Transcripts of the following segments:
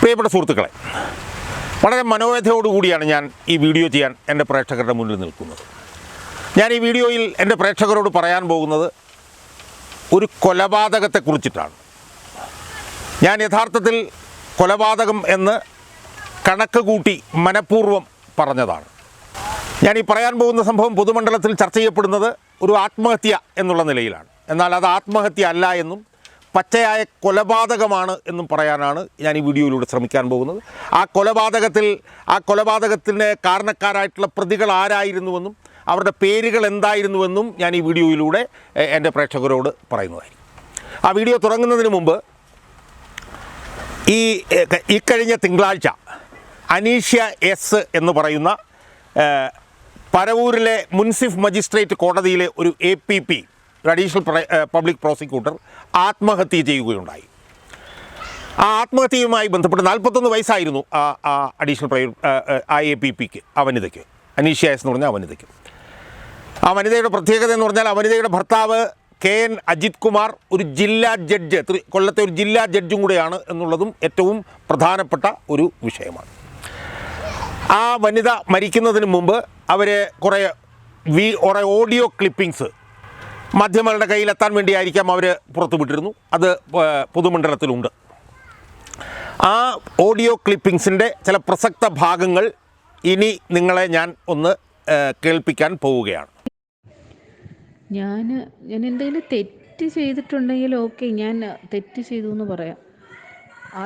പ്രിയപ്പെട്ട സുഹൃത്തുക്കളെ, വളരെ മനോവേദയോടുകൂടിയാണ് ഞാൻ ഈ വീഡിയോ ചെയ്യാൻ എൻ്റെ പ്രേക്ഷകരുടെ മുന്നിൽ നിൽക്കുന്നത്. ഞാൻ ഈ വീഡിയോയിൽ എൻ്റെ പ്രേക്ഷകരോട് പറയാൻ പോകുന്നത് ഒരു കൊലപാതകത്തെക്കുറിച്ചിട്ടാണ്. ഞാൻ യഥാർത്ഥത്തിൽ കൊലപാതകം എന്ന് കണക്ക് കൂട്ടി മനഃപൂർവ്വം പറഞ്ഞതാണ്. ഞാൻ ഈ പറയാൻ പോകുന്ന സംഭവം പൊതുമണ്ഡലത്തിൽ ചർച്ച ചെയ്യപ്പെടുന്നത് ഒരു ആത്മഹത്യ എന്നുള്ള നിലയിലാണ്. എന്നാൽ അത് ആത്മഹത്യ അല്ല എന്നും പച്ചയായ കൊലപാതകമാണ് എന്നും പറയാനാണ് ഞാൻ ഈ വീഡിയോയിലൂടെ ശ്രമിക്കാൻ പോകുന്നത്. ആ കൊലപാതകത്തിന് കാരണക്കാരായിട്ടുള്ള പ്രതികൾ ആരായിരുന്നുവെന്നും അവരുടെ പേരുകൾ എന്തായിരുന്നുവെന്നും ഞാൻ ഈ വീഡിയോയിലൂടെ എൻ്റെ പ്രേക്ഷകരോട് പറയുന്നതായിരിക്കും. ആ വീഡിയോ തുടങ്ങുന്നതിന് മുമ്പ് ഇക്കഴിഞ്ഞ തിങ്കളാഴ്ച അനീഷ്യ എസ് എന്ന് പറയുന്ന പരവൂരിലെ മുൻസിഫ് മജിസ്ട്രേറ്റ് കോടതിയിലെ ഒരു APP, അഡീഷണൽ പബ്ലിക് പ്രോസിക്യൂട്ടർ, ആത്മഹത്യ ചെയ്യുകയുണ്ടായി. ആ ആത്മഹത്യയുമായി ബന്ധപ്പെട്ട് 41 വയസ്സായിരുന്നു ആ അഡീഷണൽ APPക്ക്, ആ വനിതയ്ക്ക്, അനീഷ്യ എസ് എന്ന് പറഞ്ഞാൽ ആ വനിതയ്ക്ക്. ആ വനിതയുടെ പ്രത്യേകത എന്ന് പറഞ്ഞാൽ ആ വനിതയുടെ ഭർത്താവ് KN അജിത് കുമാർ ഒരു ജില്ലാ ജഡ്ജ്, കൊല്ലത്തെ ഒരു ജില്ലാ ജഡ്ജും കൂടെയാണ് എന്നുള്ളതും ഏറ്റവും പ്രധാനപ്പെട്ട ഒരു വിഷയമാണ്. ആ വനിത മരിക്കുന്നതിന് മുമ്പ് അവർ കുറേ ഓഡിയോ ക്ലിപ്പിങ്സ് മാധ്യമങ്ങളുടെ കയ്യിലെത്താൻ വേണ്ടിയായിരിക്കാം അവർ പുറത്തുവിട്ടിരുന്നു. അത് പൊതുമണ്ഡലത്തിലുണ്ട്. ആ ഓഡിയോ ക്ലിപ്പിങ്സിൻ്റെ ചില പ്രസക്ത ഭാഗങ്ങൾ ഇനി നിങ്ങളെ ഞാൻ ഒന്ന് കേൾപ്പിക്കാൻ പോവുകയാണ്. ഞാൻ എന്തെങ്കിലും തെറ്റ് ചെയ്തിട്ടുണ്ടെങ്കിൽ ഓക്കെ, ഞാൻ തെറ്റ് ചെയ്തു എന്ന് പറയാം.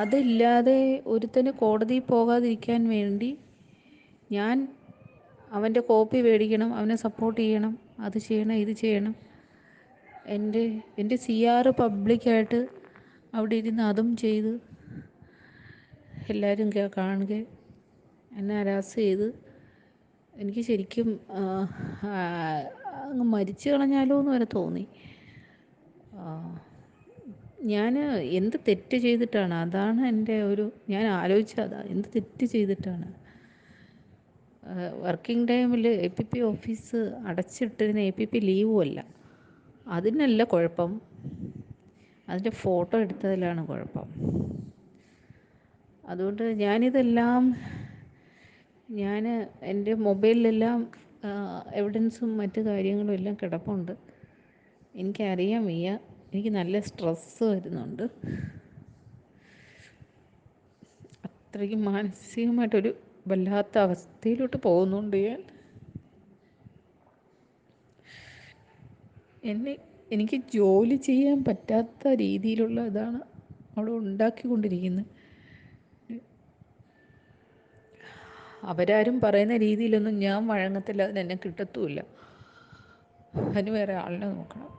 അതില്ലാതെ ഒരുത്തന് കോടതിയിൽ പോകാതിരിക്കാൻ വേണ്ടി ഞാൻ അവൻ്റെ കോപ്പി മേടിക്കണം, അവനെ സപ്പോർട്ട് ചെയ്യണം, അത് ചെയ്യണം, ഇത് ചെയ്യണം. എൻ്റെ CR പബ്ലിക്കായിട്ട് അവിടെ ഇരുന്ന് അതും ചെയ്ത് എല്ലാവരും കാണുക, എന്നെ ഹരാസ് ചെയ്ത് എനിക്ക് ശരിക്കും അങ്ങ് മരിച്ചു കളഞ്ഞാലോ എന്ന് വരെ തോന്നി. ഞാൻ എന്ത് തെറ്റ് ചെയ്തിട്ടാണ്, അതാണ് എൻ്റെ ഞാൻ ആലോചിച്ചത്, എന്ത് തെറ്റ് ചെയ്തിട്ടാണ്. വർക്കിംഗ് ടൈമിൽ APP ഓഫീസ് അടച്ചിട്ടിരുന്ന APP ലീവും അല്ല, അതിനല്ല കുഴപ്പം, അതിൻ്റെ ഫോട്ടോ എടുത്തതിലാണ് കുഴപ്പം. അതുകൊണ്ട് ഞാനിതെല്ലാം എൻ്റെ മൊബൈലിലെല്ലാം എവിഡൻസും മറ്റു കാര്യങ്ങളും എല്ലാം കിടപ്പുണ്ട്. എനിക്കറിയാൻ വയ്യ, എനിക്ക് നല്ല സ്ട്രെസ്സ് വരുന്നുണ്ട്. അത്രയ്ക്ക് മാനസികമായിട്ടൊരു വല്ലാത്ത അവസ്ഥയിലോട്ട് പോകുന്നുണ്ട് ഞാൻ. എനിക്ക് ജോലി ചെയ്യാൻ പറ്റാത്ത രീതിയിലുള്ള ഇതാണ് അവിടെ ഉണ്ടാക്കിക്കൊണ്ടിരിക്കുന്നത്. അവരാരും പറയുന്ന രീതിയിലൊന്നും ഞാൻ വഴങ്ങത്തില്ല, അതിനെന്നെ കിട്ടത്തുമില്ല. അതിന് വേറെ ആളിനെ നോക്കണം.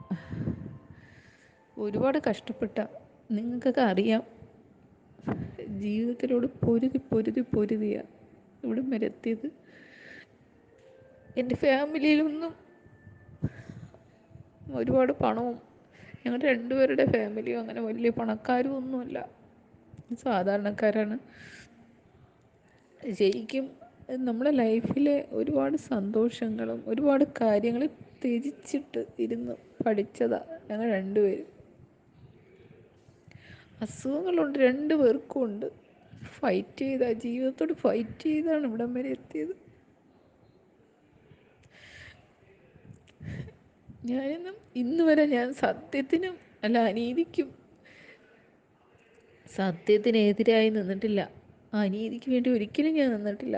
ഒരുപാട് കഷ്ടപ്പെട്ട നിങ്ങൾക്കൊക്കെ അറിയാം, ജീവിതത്തിലോട് പൊരുതിയാണ് ഇവിടം വരെ എത്തിയത്. എൻ്റെ ഫാമിലിയിലൊന്നും ഒരുപാട് പണവും, ഞങ്ങളുടെ രണ്ടുപേരുടെ ഫാമിലിയും അങ്ങനെ വലിയ പണക്കാരും ഒന്നുമല്ല, സാധാരണക്കാരാണ്. ശരിക്കും നമ്മളെ ലൈഫിലെ ഒരുപാട് സന്തോഷങ്ങളും ഒരുപാട് കാര്യങ്ങൾ ത്യജിച്ചിട്ട് ഇരുന്ന് പഠിച്ചതാണ് ഞങ്ങൾ രണ്ടുപേരും. അസുഖങ്ങളുണ്ട്, രണ്ടുപേർക്കും ഉണ്ട്. ജീവിതത്തോട് ഫൈറ്റ് ചെയ്താണ് ഇവിടം വരെ എത്തിയത്. ഇന്ന് വരെ ഞാൻ സത്യത്തിനും അല്ല അനീതിക്കും, സത്യത്തിനെതിരായി നിന്നിട്ടില്ല, അനീതിക്ക് വേണ്ടി ഒരിക്കലും ഞാൻ നിന്നിട്ടില്ല.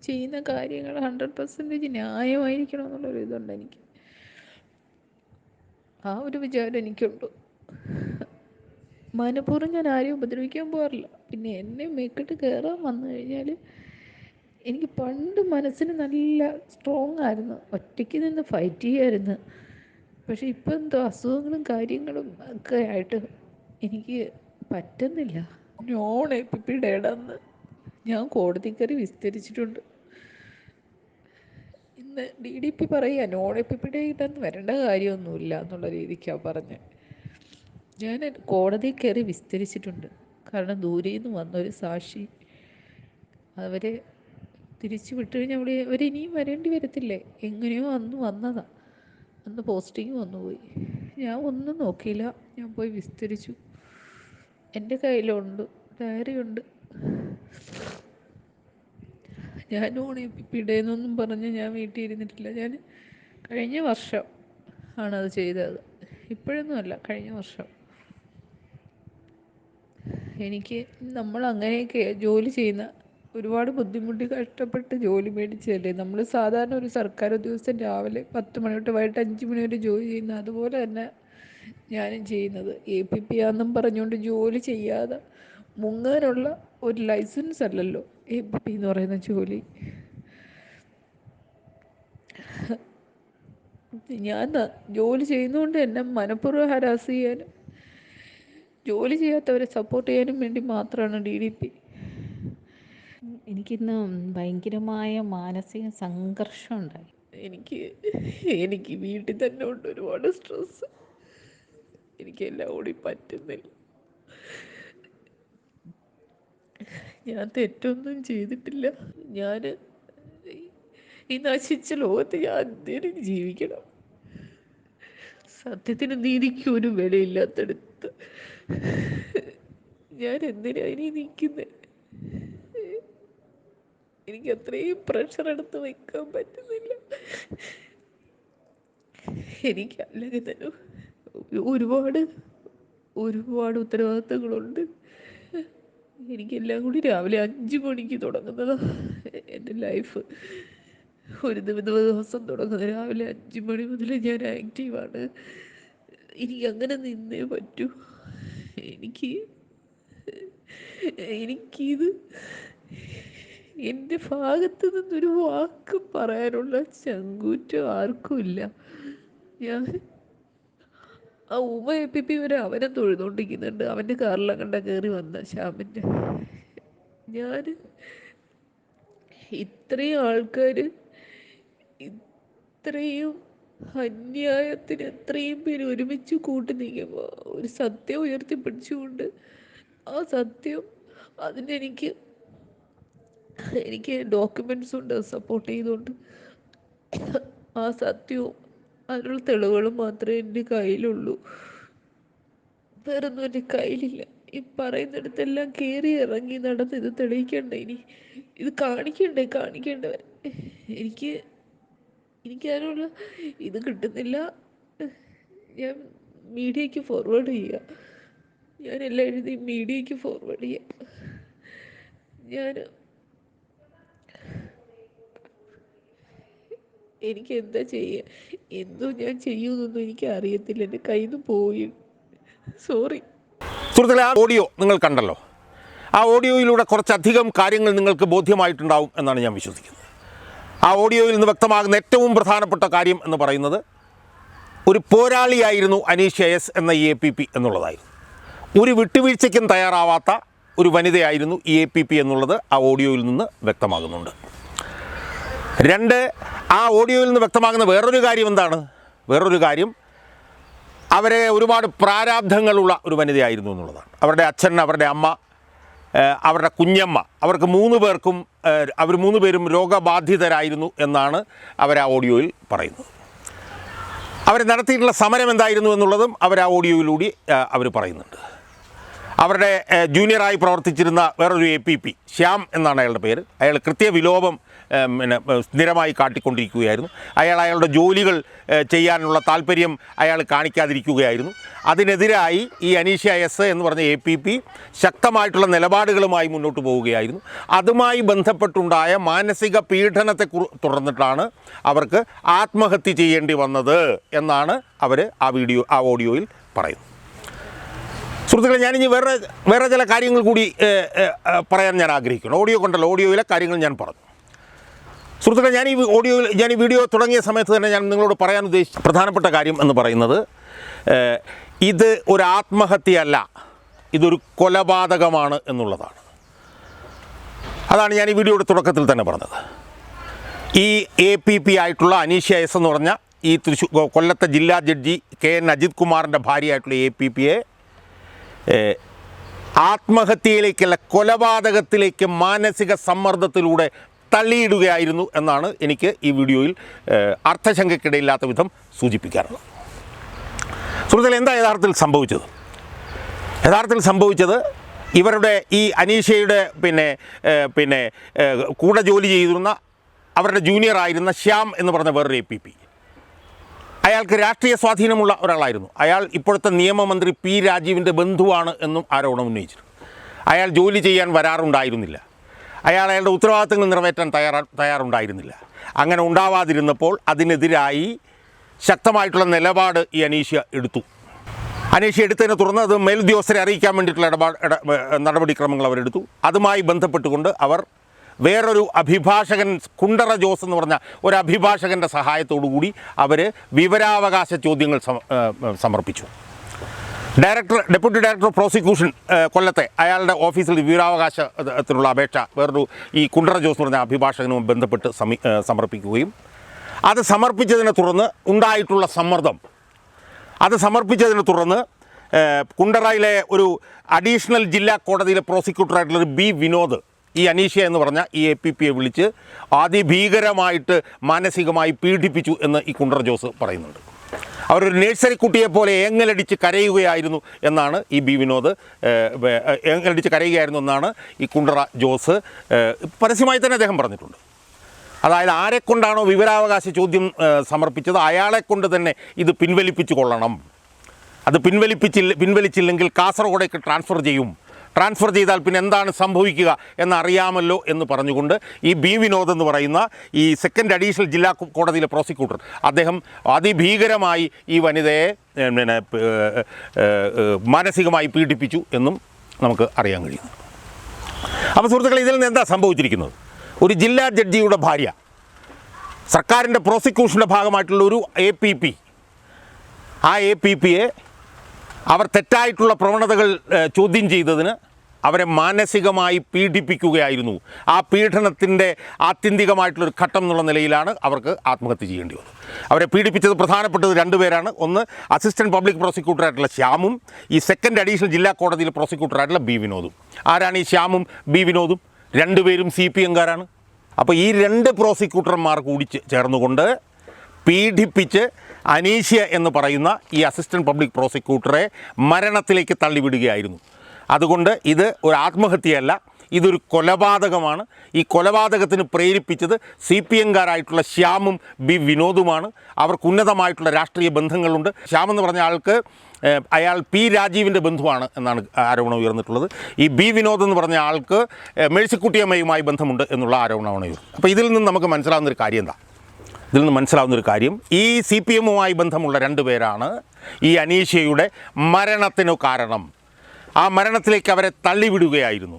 ചെയ്യുന്ന കാര്യങ്ങൾ 100% ന്യായമായിരിക്കണം എന്നുള്ളൊരു ഇതുണ്ട് എനിക്ക്. ആ ഒരു വിചാരം എനിക്കുണ്ട്. മനഃപൂർവ്വം ഞാൻ ആരെയും ഉപദ്രവിക്കാൻ പോകാറില്ല. പിന്നെ എന്നെ മേക്കിട്ട് കയറാൻ വന്നു കഴിഞ്ഞാൽ എനിക്ക് പണ്ട് മനസ്സിന് നല്ല സ്ട്രോങ് ആയിരുന്നു, ഒറ്റയ്ക്ക് നിന്ന് ഫൈറ്റ് ചെയ്യുമായിരുന്നു. പക്ഷെ ഇപ്പം എന്തോ അസുഖങ്ങളും കാര്യങ്ങളും ഒക്കെ ആയിട്ട് എനിക്ക് പറ്റുന്നില്ല. നോൺ APPയുടെ ഇടന്ന് ഞാൻ കോടതി കയറി വിസ്തരിച്ചിട്ടുണ്ട്. ഇന്ന് DDP പറയുക നോൺ APPയുടെ ഇടന്ന് വരേണ്ട കാര്യമൊന്നുമില്ല എന്നുള്ള രീതിക്കാണ് പറഞ്ഞത്. ഞാൻ കോടതി കയറി വിസ്തരിച്ചിട്ടുണ്ട്. കാരണം ദൂരെ നിന്ന് വന്നൊരു സാക്ഷി, അവരെ തിരിച്ചു വിട്ടു കഴിഞ്ഞാൽ അവരിനിയും വരേണ്ടി വരത്തില്ലേ, എങ്ങനെയോ അന്ന് വന്നതാണ്, അന്ന് പോസ്റ്റിങ് വന്നുപോയി. ഞാൻ ഒന്നും നോക്കിയില്ല, ഞാൻ പോയി വിസ്തരിച്ചു. എൻ്റെ കയ്യിലുണ്ട്, ഡയറി ഉണ്ട്, ഞാൻ പിടേന്നൊന്നും പറഞ്ഞ് ഞാൻ വീട്ടിൽ ഇരുന്നിട്ടില്ല. ഞാൻ കഴിഞ്ഞ വർഷം ആണത് ചെയ്തത്, ഇപ്പോഴൊന്നുമല്ല, കഴിഞ്ഞ വർഷം. എനിക്ക് നമ്മൾ അങ്ങനെയൊക്കെ ജോലി ചെയ്യുന്ന, ഒരുപാട് ബുദ്ധിമുട്ടി കഷ്ടപ്പെട്ട് ജോലി മേടിച്ചതല്ലേ നമ്മൾ. സാധാരണ ഒരു സർക്കാർ ഉദ്യോഗസ്ഥൻ രാവിലെ 10 മണി തൊട്ട് വൈകിട്ട് 5 മണി വരെ ജോലി ചെയ്യുന്ന അതുപോലെ തന്നെ ഞാനും ചെയ്യുന്നത്. APP ആണെന്നും പറഞ്ഞുകൊണ്ട് ജോലി ചെയ്യാതെ മുങ്ങാനുള്ള ഒരു ലൈസൻസ് അല്ലല്ലോ APP എന്ന് പറയുന്ന ജോലി. ഞാൻ ജോലി ചെയ്യുന്നതുകൊണ്ട് എന്നെ മനഃപൂർവ്വം ഹരാസ് ചെയ്യാനും ജോലി ചെയ്യാത്തവരെ സപ്പോർട്ട് ചെയ്യാനും വേണ്ടി മാത്രമാണ് DDP. എനിക്കിന്ന് ഭയങ്കരമായ മാനസിക സംഘർഷം ഉണ്ടായി. എനിക്ക് വീട്ടിൽ തന്നെ ഉണ്ട് ഒരുപാട് സ്ട്രെസ്. എനിക്കെല്ലാം കൂടി പറ്റുന്നില്ല. ഞാൻ തെറ്റൊന്നും ചെയ്തിട്ടില്ല. ഞാൻ ഈ നശിച്ച ലോകത്ത് ഞാൻ എന്തിനും ജീവിക്കണം. സത്യത്തിന് നീതിക്ക് ഒരു വിലയില്ലാത്തടുത്ത് ഞാൻ എന്തിനാ ഇനി നിൽക്കുന്നത്? എനിക്ക് അത്രയും പ്രഷർ എടുത്ത് വെക്കാൻ പറ്റുന്നില്ല. എനിക്ക് അല്ലെങ്കിൽ തന്നെ ഒരുപാട് ഉത്തരവാദിത്തങ്ങളുണ്ട്. എനിക്കെല്ലാം കൂടി രാവിലെ 5 മണിക്ക് തുടങ്ങുന്നതാണ് എൻ്റെ ലൈഫ്. ഒരു ദിവസം തുടങ്ങുന്നത് രാവിലെ 5 മണി മുതൽ ഞാൻ ആക്റ്റീവാണ്. എനിക്ക് അങ്ങനെ നിന്നേ പറ്റൂ. എനിക്കിത് എൻ്റെ ഭാഗത്ത് നിന്നൊരു വാക്ക് പറയാനുള്ള ചങ്കൂറ്റം ആർക്കുമില്ല. ഞാൻ ആ APP വരെ അവനെ തൊഴുതുകൊണ്ടിരിക്കുന്നുണ്ട്. അവൻ്റെ കാറിലാണ് കയറി വന്ന ശ്യാമിൻ്റെ. ഞാൻ ഇത്രയും ആൾക്കാർ ഇത്രയും അന്യായത്തിന് എത്രയും പേര് ഒരുമിച്ച് കൂട്ടി നിൽക്കുമ്പോൾ ഒരു സത്യം ഉയർത്തിപ്പിടിച്ചുകൊണ്ട് ആ സത്യം അതിനെനിക്ക് ഡോക്യുമെൻറ്റ്സ് ഉണ്ട് സപ്പോർട്ട് ചെയ്തുകൊണ്ട്. ആ സത്യവും അതിനുള്ള തെളിവുകളും മാത്രമേ എൻ്റെ കയ്യിലുള്ളൂ. വേറൊന്നും എൻ്റെ കയ്യിലില്ല. ഈ പറയുന്നിടത്തെല്ലാം കയറി ഇറങ്ങി നടന്ന് ഇത് തെളിയിക്കണ്ടേ? ഇത് കാണിക്കേണ്ടവർ എനിക്കതിനുള്ള ഇത് കിട്ടുന്നില്ല. ഞാൻ മീഡിയയ്ക്ക് ഫോർവേഡ് ചെയ്യുക. ഞാനെല്ലാം എഴുതി മീഡിയയ്ക്ക് ഫോർവേഡ് ചെയ്യുക. എനിക്ക് എന്താ ചെയ്യുക? എന്തോ ഞാൻ ചെയ്യുമെന്നൊന്നും എനിക്ക് അറിയത്തില്ല. എൻ്റെ കയ്യിൽ നിന്ന് പോയി. സോറി. സുഹൃത്തുക്കളെ, ആ ഓഡിയോ നിങ്ങൾ കണ്ടല്ലോ. ആ ഓഡിയോയിലൂടെ കുറച്ചധികം കാര്യങ്ങൾ നിങ്ങൾക്ക് ബോധ്യമായിട്ടുണ്ടാവും എന്നാണ് ഞാൻ വിശ്വസിക്കുന്നത്. ആ ഓഡിയോയിൽ നിന്ന് വ്യക്തമാകുന്ന ഏറ്റവും പ്രധാനപ്പെട്ട കാര്യം എന്ന് പറയുന്നത് ഒരു പോരാളിയായിരുന്നു അനീഷ എസ് എന്ന ഈ APP എന്നുള്ളതായിരുന്നു. ഒരു വിട്ടുവീഴ്ചയ്ക്കും തയ്യാറാവാത്ത ഒരു വനിതയായിരുന്നു ഈ APP എന്നുള്ളത് ആ ഓഡിയോയിൽ നിന്ന് വ്യക്തമാകുന്നുണ്ട്. 2, ആ ഓഡിയോയിൽ നിന്ന് വ്യക്തമാകുന്ന വേറൊരു കാര്യം എന്താണ്? വേറൊരു കാര്യം, അവരെ ഒരുപാട് പ്രാരാബ്ധങ്ങളുള്ള ഒരു വനിതയായിരുന്നു എന്നുള്ളതാണ്. അവരുടെ അച്ഛൻ, അവരുടെ അമ്മ, അവരുടെ കുഞ്ഞമ്മ, അവർക്ക് 3 പേർക്കും അവർ 3 പേരും രോഗബാധിതരായിരുന്നു എന്നാണ് അവർ ആ ഓഡിയോയിൽ പറയുന്നത്. അവർ നടത്തിയിട്ടുള്ള സമരം എന്തായിരുന്നു എന്നുള്ളതും അവർ ആ ഓഡിയോയിലൂടെ അവർ പറയുന്നുണ്ട്. അവരുടെ ജൂനിയറായി പ്രവർത്തിച്ചിരുന്ന വേറൊരു APP, ശ്യാം എന്നാണ് അയാളുടെ പേര്, അയാൾ കൃത്യവിലോപം സ്ഥിരമായി കാട്ടിക്കൊണ്ടിരിക്കുകയായിരുന്നു. അയാളുടെ ജോലികൾ ചെയ്യാനുള്ള താല്പര്യം അയാൾ കാണിക്കാതിരിക്കുകയായിരുന്നു. അതിനെതിരായി ഈ അനീഷ എസ് എന്ന് പറഞ്ഞ APP ശക്തമായിട്ടുള്ള നിലപാടുകളുമായി മുന്നോട്ട് പോവുകയായിരുന്നു. അതുമായി ബന്ധപ്പെട്ടുണ്ടായ മാനസിക പീഡനത്തെ തുടർന്നിട്ടാണ് അവർക്ക് ആത്മഹത്യ ചെയ്യേണ്ടി വന്നത് എന്നാണ് അവർ ആ ഓഡിയോയിൽ പറയുന്നത്. സുഹൃത്തുക്കളെ, ഞാനിനി വേറെ ചില കാര്യങ്ങൾ കൂടി പറയാൻ ഞാൻ ആഗ്രഹിക്കുന്നു. ഓഡിയോ കൊണ്ടല്ലോ, ഓഡിയോയിലെ കാര്യങ്ങൾ ഞാൻ പറഞ്ഞു. സുഹൃത്തുക്കളെ, ഞാൻ ഈ വീഡിയോ തുടങ്ങിയ സമയത്ത് തന്നെ ഞാൻ നിങ്ങളോട് പറയാൻ ഉദ്ദേശിച്ച പ്രധാനപ്പെട്ട കാര്യം എന്ന് പറയുന്നത്, ഇത് ഒരു ആത്മഹത്യയല്ല, ഇതൊരു കൊലപാതകമാണ് എന്നുള്ളതാണ്. അതാണ് ഞാൻ ഈ വീഡിയോയുടെ തുടക്കത്തിൽ തന്നെ പറഞ്ഞത്. ഈ APP ആയിട്ടുള്ള അനീഷ എസ് എന്ന് പറഞ്ഞ ഈ കൊല്ലത്തെ ജില്ലാ ജഡ്ജി KN അജിത് കുമാറിൻ്റെ ഭാര്യയായിട്ടുള്ള APPയെ ആത്മഹത്യയിലേക്കല്ല, കൊലപാതകത്തിലേക്ക് മാനസിക സമ്മർദ്ദത്തിലൂടെ തള്ളിയിടുകയായിരുന്നു എന്നാണ് എനിക്ക് ഈ വീഡിയോയിൽ അർത്ഥശങ്കയ്ക്കിടയില്ലാത്ത വിധം സൂചിപ്പിക്കാറുള്ളത്. സുഹൃത്തുക്കളെ, എന്താ യഥാർത്ഥത്തിൽ സംഭവിച്ചത്? ഇവരുടെ ഈ അനീഷയുടെ പിന്നെ കൂടെ ജോലി ചെയ്തിരുന്ന അവരുടെ ജൂനിയർ ആയിരുന്ന ശ്യാം എന്ന് പറഞ്ഞ വേറൊരു APP, അയാൾക്ക് രാഷ്ട്രീയ സ്വാധീനമുള്ള ഒരാളായിരുന്നു. അയാൾ ഇപ്പോഴത്തെ നിയമമന്ത്രി P. രാജീവിൻ്റെ ബന്ധുവാണ് എന്നും ആരോപണം ഉന്നയിച്ചിരുന്നു. അയാൾ ജോലി ചെയ്യാൻ വരാറുണ്ടായിരുന്നില്ല. അയാളുടെ ഉത്തരവാദിത്തങ്ങൾ നിറവേറ്റാൻ തയ്യാറുണ്ടായിരുന്നില്ല. അങ്ങനെ ഉണ്ടാവാതിരുന്നപ്പോൾ അതിനെതിരായി ശക്തമായിട്ടുള്ള നിലപാട് ഈ അനീഷ എടുത്തു. അനീഷ എടുത്തതിനെ തുടർന്ന് അത് മേലുദ്യോഗസ്ഥരെ അറിയിക്കാൻ വേണ്ടിയിട്ടുള്ള നടപടിക്രമങ്ങൾ അവരെടുത്തു. അതുമായി ബന്ധപ്പെട്ടുകൊണ്ട് അവർ വേറൊരു അഭിഭാഷകൻ, കുണ്ടറ ജോസ് എന്ന് പറഞ്ഞ ഒരു അഭിഭാഷകൻ്റെ സഹായത്തോടു കൂടി അവർ വിവരാവകാശ ചോദ്യങ്ങൾ സമർപ്പിച്ചു. ഡെപ്യൂട്ടി ഡയറക്ടർ ഓഫ് പ്രോസിക്യൂഷൻ കൊല്ലത്തെ അയാളുടെ ഓഫീസിൽ വിവരാവകാശത്തിനുള്ള അപേക്ഷ വേറൊരു ഈ കുണ്ടറ ജോസ് എന്ന് പറഞ്ഞ അഭിഭാഷകനുമായി ബന്ധപ്പെട്ട് സമർപ്പിക്കുകയും അത് സമർപ്പിച്ചതിനെ തുടർന്ന് ഉണ്ടായിട്ടുള്ള സമ്മർദ്ദം, അത് സമർപ്പിച്ചതിനെ തുടർന്ന് കുണ്ടറയിലെ ഒരു അഡീഷണൽ ജില്ലാ കോടതിയിലെ പ്രോസിക്യൂട്ടറായിട്ടുള്ളൊരു B. വിനോദ് ഈ അനീഷ എന്ന് പറഞ്ഞ ഈ APPയെ വിളിച്ച് അതിഭീകരമായിട്ട് മാനസികമായി പീഡിപ്പിച്ചു എന്ന് ഈ കുണ്ടറ ജോസ് പറയുന്നുണ്ട്. അവരൊരു നഴ്സറി കുട്ടിയെ പോലെ ഏങ്ങലടിച്ച് കരയുകയായിരുന്നു എന്നാണ് ഈ B. വിനോദ് ഏങ്ങലടിച്ച് കരയുകയായിരുന്നു എന്നാണ് ഈ കുണ്ടറ ജോസ് പരസ്യമായി തന്നെ അദ്ദേഹം പറഞ്ഞിട്ടുണ്ട്. അതായത് ആരെക്കൊണ്ടാണോ വിവരാവകാശ ചോദ്യം സമർപ്പിച്ചത് അയാളെക്കൊണ്ട് തന്നെ ഇത് പിൻവലിപ്പിച്ചു കൊള്ളണം. അത് പിൻവലിച്ചില്ലെങ്കിൽ കാസർഗോഡേക്ക് ട്രാൻസ്ഫർ ചെയ്യും. ട്രാൻസ്ഫർ ചെയ്താൽ പിന്നെ എന്താണ് സംഭവിക്കുക എന്നറിയാമല്ലോ എന്ന് പറഞ്ഞുകൊണ്ട് ഈ B. വിനോദ് എന്ന് പറയുന്ന ഈ സെക്കൻഡ് അഡീഷണൽ ജില്ലാ കോടതിയിലെ പ്രോസിക്യൂട്ടർ അദ്ദേഹം അതിഭീകരമായി ഈ വനിതയെ മാനസികമായി പീഡിപ്പിച്ചു എന്നും നമുക്ക് അറിയാൻ കഴിയുന്നു. അപ്പോൾ സുഹൃത്തുക്കളെ, ഇതിൽ നിന്ന് എന്താ സംഭവിച്ചിരിക്കുന്നത്? ഒരു ജില്ലാ ജഡ്ജിയുടെ ഭാര്യ സർക്കാരിൻ്റെ പ്രോസിക്യൂഷൻ്റെ ഭാഗമായിട്ടുള്ള ഒരു APP, ആ APPയെ അവർ തെറ്റായിട്ടുള്ള പ്രവണതകൾ ചോദ്യം ചെയ്തതിന് അവരെ മാനസികമായി പീഡിപ്പിക്കുകയായിരുന്നു. ആ പീഡനത്തിൻ്റെ ആത്യന്തികമായിട്ടുള്ളൊരു ഘട്ടം എന്നുള്ള നിലയിലാണ് അവർക്ക് ആത്മഹത്യ ചെയ്യേണ്ടി വന്നത്. അവരെ പീഡിപ്പിച്ചത് പ്രധാനപ്പെട്ടത് 2 പേരാണ്. ഒന്ന് അസിസ്റ്റൻറ്റ് പബ്ലിക് പ്രോസിക്യൂട്ടറായിട്ടുള്ള ശ്യാമും ഈ സെക്കൻഡ് അഡീഷണൽ ജില്ലാ കോടതിയിലെ പ്രോസിക്യൂട്ടറായിട്ടുള്ള B. വിനോദും. ആരാണ് ഈ ശ്യാമും B. വിനോദും? 2 പേരും CPM-കാരാണ്. അപ്പോൾ ഈ 2 പ്രോസിക്യൂട്ടർമാർ കൂടി ചേർന്നുകൊണ്ട് പീഡിപ്പിച്ച് അനീഷ എന്ന് പറയുന്ന ഈ അസിസ്റ്റൻറ്റ് പബ്ലിക് പ്രോസിക്യൂട്ടറെ മരണത്തിലേക്ക് തള്ളിവിടുകയായിരുന്നു. അതുകൊണ്ട് ഇത് ഒരു ആത്മഹത്യയല്ല, ഇതൊരു കൊലപാതകമാണ്. ഈ കൊലപാതകത്തിന് പ്രേരിപ്പിച്ചത് CPM-കാരായിട്ടുള്ള ശ്യാമും B. വിനോദുമാണ്. അവർക്ക് ഉന്നതമായിട്ടുള്ള രാഷ്ട്രീയ ബന്ധങ്ങളുണ്ട്. ശ്യാം എന്ന് പറഞ്ഞ ആൾക്ക് അയാൾ P. രാജീവിൻ്റെ ബന്ധുവാണ് എന്നാണ് ആരോപണം ഉയർന്നിട്ടുള്ളത്. ഈ B. വിനോദ് എന്ന് പറഞ്ഞ ആൾക്ക് മേഴ്സിക്കുട്ടിയമ്മയുമായി ബന്ധമുണ്ട് എന്നുള്ള ആരോപണമാണ് ഉയർന്നത്. അപ്പോൾ ഇതിൽ നിന്ന് നമുക്ക് മനസ്സിലാവുന്നൊരു കാര്യം എന്താ? ഇതിൽ നിന്ന് മനസ്സിലാവുന്നൊരു കാര്യം, ഈ CPM-വുമായി ബന്ധമുള്ള 2 പേരാണ് ഈ അനീഷയുടെ മരണത്തിനു കാരണം. ആ മരണത്തിലേക്ക് അവരെ തള്ളിവിടുകയായിരുന്നു.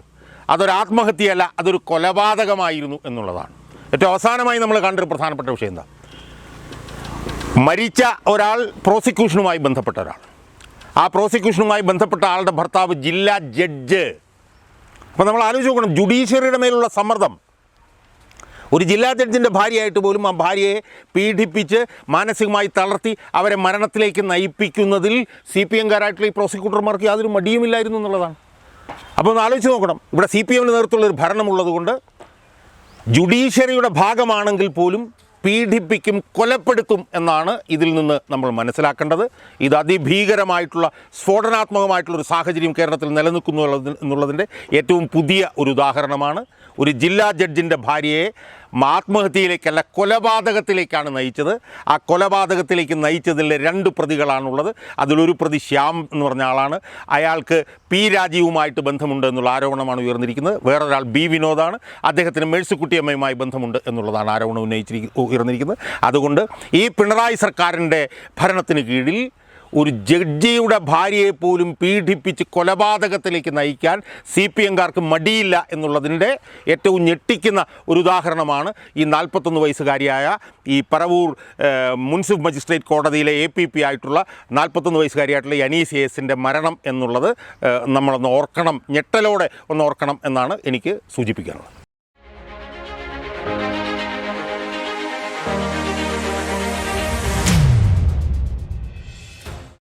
അതൊരു ആത്മഹത്യയല്ല, അതൊരു കൊലപാതകമായിരുന്നു എന്നുള്ളതാണ്. ഏറ്റവും അവസാനമായി നമ്മൾ കണ്ടൊരു പ്രധാനപ്പെട്ട വിഷയം എന്താ? മരിച്ച ഒരാൾ പ്രോസിക്യൂഷനുമായി ബന്ധപ്പെട്ട ഒരാൾ, ആ പ്രോസിക്യൂഷനുമായി ബന്ധപ്പെട്ട ആളുടെ ഭർത്താവ് ജില്ലാ ജഡ്ജ്. അപ്പോൾ നമ്മൾ ആലോചിച്ച് നോക്കണം, ജുഡീഷ്യറിയുടെ മേലുള്ള സമ്മർദ്ദം. ഒരു ജില്ലാ ജഡ്ജിൻ്റെ ഭാര്യയായിട്ട് പോലും ആ ഭാര്യയെ പീഡിപ്പിച്ച് മാനസികമായി തളർത്തി അവരെ മരണത്തിലേക്ക് നയിപ്പിക്കുന്നതിൽ CPM-കാരായിട്ടുള്ള ഈ പ്രോസിക്യൂട്ടർമാർക്ക് യാതൊരു മടിയുമില്ലായിരുന്നു എന്നുള്ളതാണ്. അപ്പോൾ ഒന്ന് ആലോചിച്ച് നോക്കണം, ഇവിടെ CPM-ന് നേതൃത്വമുള്ളൊരു ഭരണമുള്ളത് കൊണ്ട് ജുഡീഷ്യറിയുടെ ഭാഗമാണെങ്കിൽ പോലും പീഡിപ്പിക്കും, കൊലപ്പെടുത്തും എന്നാണ് ഇതിൽ നിന്ന് നമ്മൾ മനസ്സിലാക്കേണ്ടത്. ഇത് അതിഭീകരമായിട്ടുള്ള സ്ഫോടനാത്മകമായിട്ടുള്ളൊരു സാഹചര്യം കേരളത്തിൽ നിലനിൽക്കുന്നു എന്നുള്ളതിൻ്റെ ഏറ്റവും പുതിയ ഒരു ഉദാഹരണമാണ്. ഒരു ജില്ലാ ജഡ്ജിൻ്റെ ഭാര്യയെ ആത്മഹത്യയിലേക്കല്ല കൊലപാതകത്തിലേക്കാണ് നയിച്ചത്. ആ കൊലപാതകത്തിലേക്ക് നയിച്ചതിലെ 2 പ്രതികളാണുള്ളത്. അതിലൊരു പ്രതി ശ്യാം എന്ന് പറഞ്ഞ ആളാണ്. അയാൾക്ക് P. രാജീവുമായിട്ട് ബന്ധമുണ്ട് എന്നുള്ള ആരോപണമാണ് ഉയർന്നിരിക്കുന്നത്. വേറൊരാൾ B. വിനോദാണ്. അദ്ദേഹത്തിന് മേഴ്സിക്കുട്ടിയമ്മയുമായി ബന്ധമുണ്ട് എന്നുള്ളതാണ് ആരോപണം ഉയർന്നിരിക്കുന്നത്. അതുകൊണ്ട് ഈ പിണറായി സർക്കാരിൻ്റെ ഭരണത്തിന് കീഴിൽ ഒരു ജഡ്ജിയുടെ ഭാര്യയെ പോലും പീഡിപ്പിച്ച് കൊലപാതകത്തിലേക്ക് നയിക്കാൻ CPM-കാർക്ക് മടിയില്ല എന്നുള്ളതിൻ്റെ ഏറ്റവും ഞെട്ടിക്കുന്ന ഒരു ഉദാഹരണമാണ് ഈ 41 വയസ്സുകാരിയായ ഈ പറവൂർ മുൻസിഫ് മജിസ്ട്രേറ്റ് കോടതിയിലെ APP ആയിട്ടുള്ള 41 വയസ്സുകാരിയായിട്ടുള്ള അനീഷ എസിൻ്റെ മരണം എന്നുള്ളത് നമ്മളൊന്ന് ഓർക്കണം, ഞെട്ടലോടെ ഒന്ന് ഓർക്കണം എന്നാണ് എനിക്ക് സൂചിപ്പിക്കാനുള്ളത്.